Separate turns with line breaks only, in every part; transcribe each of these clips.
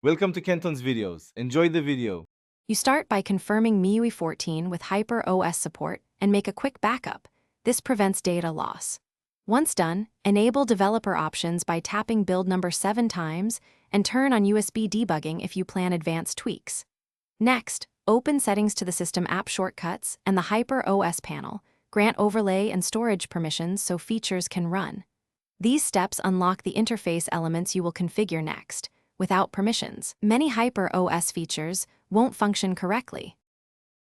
Welcome to Kenton's videos. Enjoy the video.
You start by confirming Miui 14 with Hyperos support and make a quick backup. This prevents data loss. Once done, enable developer options by tapping build number 7 times and turn on USB debugging if you plan advanced tweaks. Next, open settings to the system app shortcuts and the Hyperos panel. Grant overlay and storage permissions so features can run. These steps unlock the interface elements you will configure next. Without permissions, many Hyperos features won't function correctly.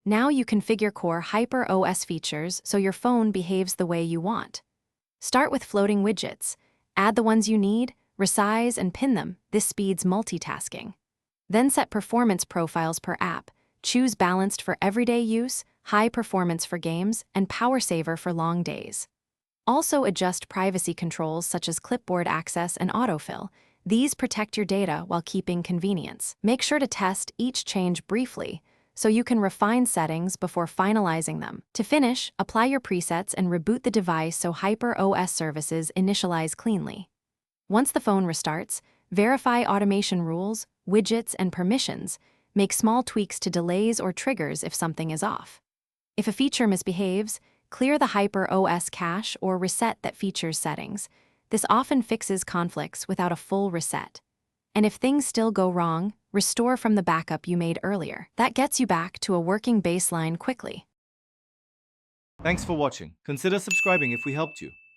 Now you configure core Hyperos features so your phone behaves the way you want. Start with floating widgets. Add the ones you need, resize and pin them. This speeds multitasking. Then set performance profiles per app. Choose balanced for everyday use, high performance for games, and power saver for long days. Also adjust privacy controls such as clipboard access and autofill. These protect your data while keeping convenience. Make sure to test each change briefly so you can refine settings before finalizing them. To finish, apply your presets and reboot the device so Hyperos services initialize cleanly. Once the phone restarts, verify automation rules, widgets, and permissions. Make small tweaks to delays or triggers if something is off. If a feature misbehaves, clear the Hyperos cache or reset that feature's settings. This often fixes conflicts without a full reset. And if things still go wrong, restore from the backup you made earlier. That gets you back to a working baseline quickly.
Thanks for watching. Consider subscribing if we helped you.